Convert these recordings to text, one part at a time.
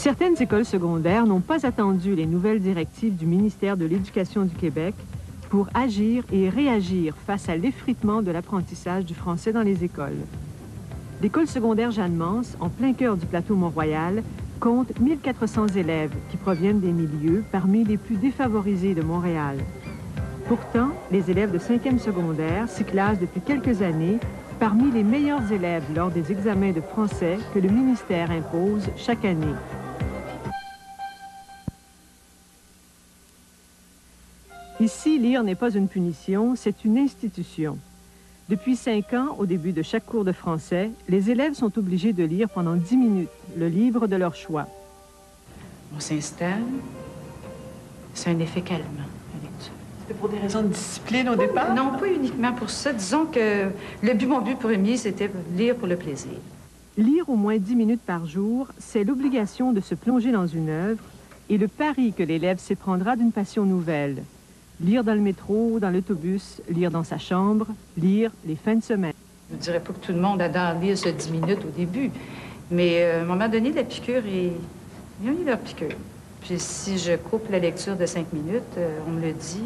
Certaines écoles secondaires n'ont pas attendu les nouvelles directives du ministère de l'Éducation du Québec pour agir et réagir face à l'effritement de l'apprentissage du français dans les écoles. L'école secondaire Jeanne-Mance, en plein cœur du plateau Mont-Royal, compte 1400 élèves qui proviennent des milieux parmi les plus défavorisés de Montréal. Pourtant, les élèves de 5e secondaire s'y classent depuis quelques années parmi les meilleurs élèves lors des examens de français que le ministère impose chaque année. Ici, lire n'est pas une punition, c'est une institution. Depuis 5 ans, au début de chaque cours de français, les élèves sont obligés de lire pendant 10 minutes le livre de leur choix. On s'installe. C'est un effet calmant, la lecture. C'était pour des raisons de discipline au départ? Non, pas uniquement pour ça. Disons que mon but premier, c'était lire pour le plaisir. Lire au moins 10 minutes par jour, c'est l'obligation de se plonger dans une œuvre et le pari que l'élève s'éprendra d'une passion nouvelle. Lire dans le métro, dans l'autobus, lire dans sa chambre, lire les fins de semaine. Je ne dirais pas que tout le monde adore lire ce 10 minutes au début, mais à un moment donné, la piqûre est... Ils ont eu leur piqûre. Puis si je coupe la lecture de 5 minutes, on me le dit,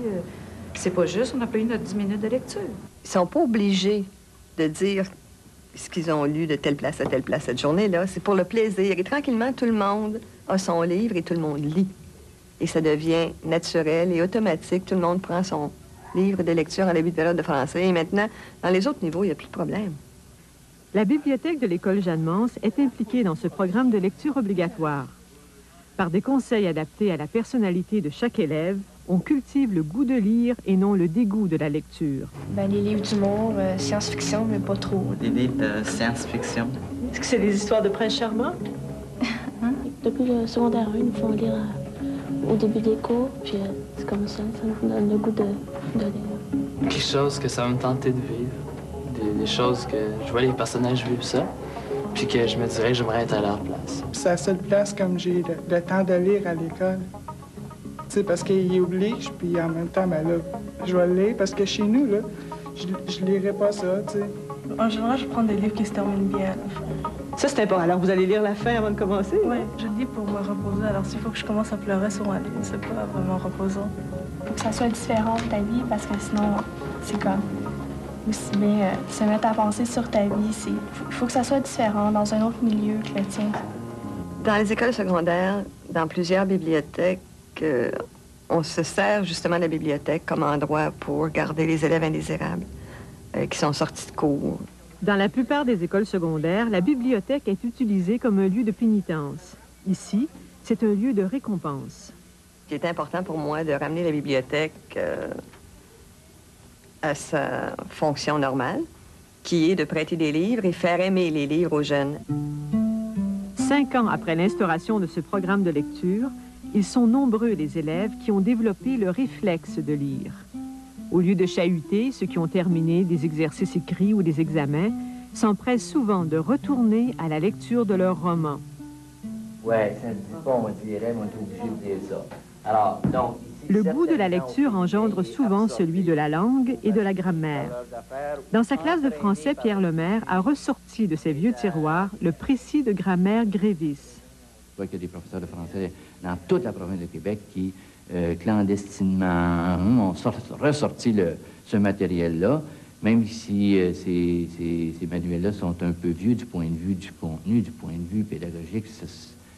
c'est pas juste, on n'a pas eu notre 10 minutes de lecture. Ils sont pas obligés de dire ce qu'ils ont lu de telle place à telle place cette journée-là. C'est pour le plaisir. Et tranquillement, tout le monde a son livre et tout le monde lit. Et ça devient naturel et automatique. Tout le monde prend son livre de lecture en début de période de français. Et maintenant, dans les autres niveaux, il n'y a plus de problème. La bibliothèque de l'école Jeanne-Mance est impliquée dans ce programme de lecture obligatoire. Par des conseils adaptés à la personnalité de chaque élève, on cultive le goût de lire et non le dégoût de la lecture. Ben, les livres d'humour, science-fiction, mais pas trop. Des livres de science-fiction. Est-ce que c'est des histoires de princes charmants? Hein? Depuis le secondaire 1, ils nous font lire au début des cours, puis c'est comme ça nous donne le goût de lire. Quelque chose que ça va me tenter de vivre, des choses que je vois les personnages vivre ça, puis que je me dirais que j'aimerais être à leur place. C'est la seule place comme j'ai le temps de lire à l'école. Tu sais, parce qu'il y oblige, puis en même temps, ben là, je vais le lire, parce que chez nous, là, je lirais pas ça, tu sais. En général, je prends des livres qui se terminent bien à la fin. Ça, c'est important. Alors, vous allez lire la fin avant de commencer? Oui, je lis pour me reposer. Alors, s'il faut que je commence à pleurer sur un livre, c'est pas vraiment reposant. Faut que ça soit différent de ta vie, parce que sinon, c'est comme aussi bien se mettre à penser sur ta vie. Il faut que ça soit différent, dans un autre milieu que le tien. Dans les écoles secondaires, dans plusieurs bibliothèques, on se sert justement de la bibliothèque comme endroit pour garder les élèves indésirables qui sont sortis de cours. Dans la plupart des écoles secondaires, la bibliothèque est utilisée comme un lieu de pénitence. Ici, c'est un lieu de récompense. Il est important pour moi de ramener la bibliothèque à sa fonction normale, qui est de prêter des livres et faire aimer les livres aux jeunes. 5 ans après l'instauration de ce programme de lecture, ils sont nombreux les élèves qui ont développé le réflexe de lire. Au lieu de chahuter ceux qui ont terminé des exercices écrits ou des examens, s'empressent souvent de retourner à la lecture de leurs romans. Ouais, ça ne dit pas, on dirait, on est obligé de dire ça. Alors, donc... Le goût de la lecture engendre souvent celui de la langue et de la grammaire. Dans sa classe de français, Pierre Lemaire a ressorti de ses vieux tiroirs le précis de grammaire Grévis. Je vois qu'il y a des professeurs de français dans toute la province de Québec qui, clandestinement, ont ressorti ce matériel-là, même si ces manuels-là sont un peu vieux du point de vue du contenu, du point de vue pédagogique. Ce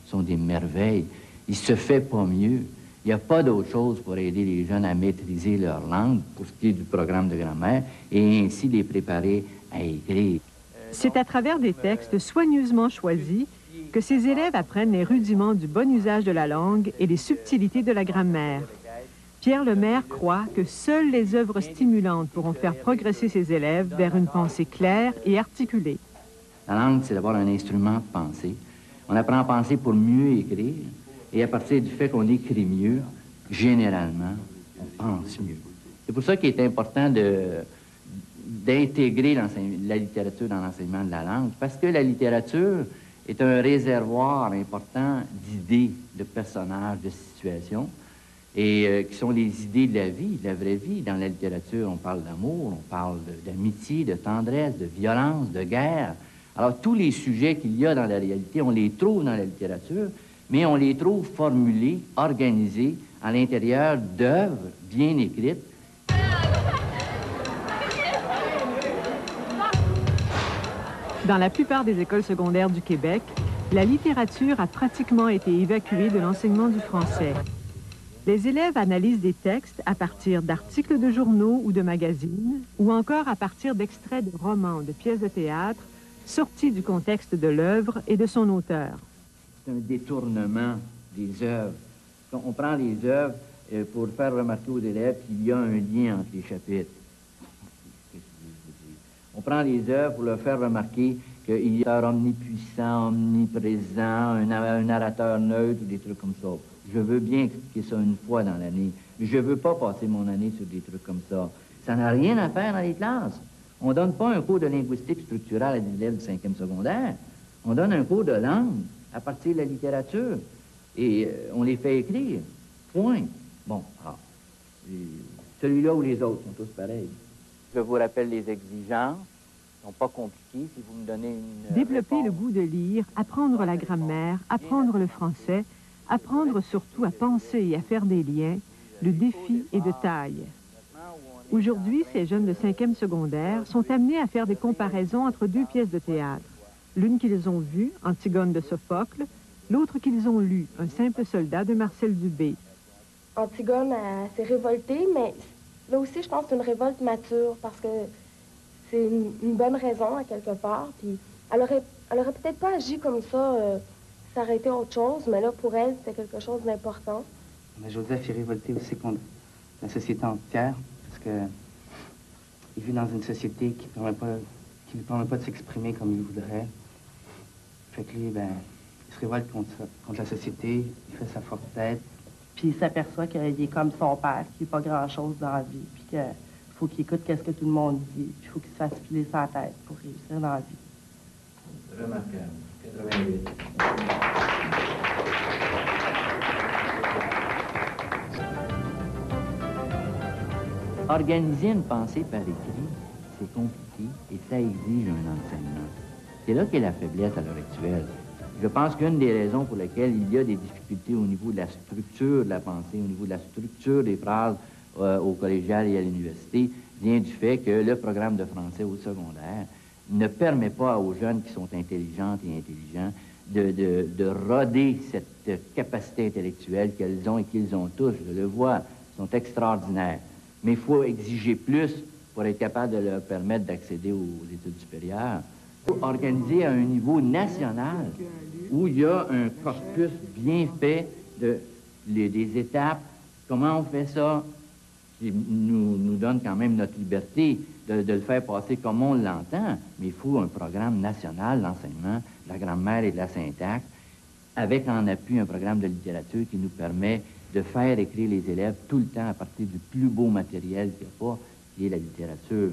sont des merveilles. Il se fait pas mieux. Il n'y a pas d'autre chose pour aider les jeunes à maîtriser leur langue pour ce qui est du programme de grammaire et ainsi les préparer à écrire. C'est à travers des textes soigneusement choisis que ces élèves apprennent les rudiments du bon usage de la langue et les subtilités de la grammaire. Pierre Lemaire croit que seules les œuvres stimulantes pourront faire progresser ses élèves vers une pensée claire et articulée. La langue, c'est d'abord un instrument de pensée. On apprend à penser pour mieux écrire. Et à partir du fait qu'on écrit mieux, généralement, on pense mieux. C'est pour ça qu'il est important d'intégrer la littérature dans l'enseignement de la langue, parce que la littérature est un réservoir important d'idées, de personnages, de situations, et qui sont les idées de la vie, de la vraie vie. Dans la littérature, on parle d'amour, on parle d'amitié, de tendresse, de violence, de guerre. Alors, tous les sujets qu'il y a dans la réalité, on les trouve dans la littérature, mais on les trouve formulés, organisés, à l'intérieur d'œuvres bien écrites. Dans la plupart des écoles secondaires du Québec, la littérature a pratiquement été évacuée de l'enseignement du français. Les élèves analysent des textes à partir d'articles de journaux ou de magazines, ou encore à partir d'extraits de romans, de pièces de théâtre, sortis du contexte de l'œuvre et de son auteur. C'est un détournement des œuvres. On prend les œuvres pour faire remarquer aux élèves qu'il y a un lien entre les chapitres. On prend les œuvres pour leur faire remarquer qu'il y a un omnipuissant, omniprésent, un narrateur neutre ou des trucs comme ça. Je veux bien expliquer ça une fois dans l'année, mais je ne veux pas passer mon année sur des trucs comme ça. Ça n'a rien à faire dans les classes. On ne donne pas un cours de linguistique structurale à des élèves du 5e secondaire. On donne un cours de langue à partir de la littérature. Et on les fait écrire. Point. Bon, alors, celui-là ou les autres sont tous pareils. Je vous rappelle les exigences. Ils ne sont pas compliquées. Si vous me donnez une Développer réponse... le goût de lire, apprendre la grammaire, apprendre le français, apprendre surtout à penser et à faire des liens, le défi est de taille. Aujourd'hui, ces jeunes de 5e secondaire sont amenés à faire des comparaisons entre deux pièces de théâtre. L'une qu'ils ont vue, Antigone de Sophocle, l'autre qu'ils ont lue, Un simple soldat de Marcel Dubé. Antigone s'est révoltée, mais là aussi, je pense que c'est une révolte mature parce que c'est une bonne raison, à quelque part. Puis elle aurait peut-être pas agi comme ça, ça aurait été autre chose, mais là, pour elle, c'était quelque chose d'important. Mais Joseph est révolté aussi contre la société entière, parce que il vit dans une société qui lui permet pas de s'exprimer comme il voudrait. Fait que lui, ben, il se révolte contre la société, il fait sa forte tête. Puis il s'aperçoit qu'il est comme son père, qu'il n'est pas grand-chose dans la vie, puis qu'il faut qu'il écoute qu'est-ce que tout le monde dit, puis il faut qu'il se fasse filer sa tête pour réussir dans la vie. Remarquable. 88. Organiser une pensée par écrit, c'est compliqué et ça exige un enseignement. C'est là qu'est la faiblesse à l'heure actuelle. Je pense qu'une des raisons pour lesquelles il y a des difficultés au niveau de la structure de la pensée, au niveau de la structure des phrases au collégial et à l'université, vient du fait que le programme de français au secondaire ne permet pas aux jeunes qui sont intelligentes et intelligents de roder cette capacité intellectuelle qu'elles ont et qu'ils ont tous. Je le vois, ils sont extraordinaires. Mais il faut exiger plus pour être capable de leur permettre d'accéder aux études supérieures. Il faut organiser à un niveau national où il y a un corpus bien fait des étapes, comment on fait ça, qui nous donne quand même notre liberté de le faire passer comme on l'entend, mais il faut un programme national d'enseignement de la grammaire et de la syntaxe, avec en appui un programme de littérature qui nous permet de faire écrire les élèves tout le temps à partir du plus beau matériel qu'il n'y a pas, qui est la littérature.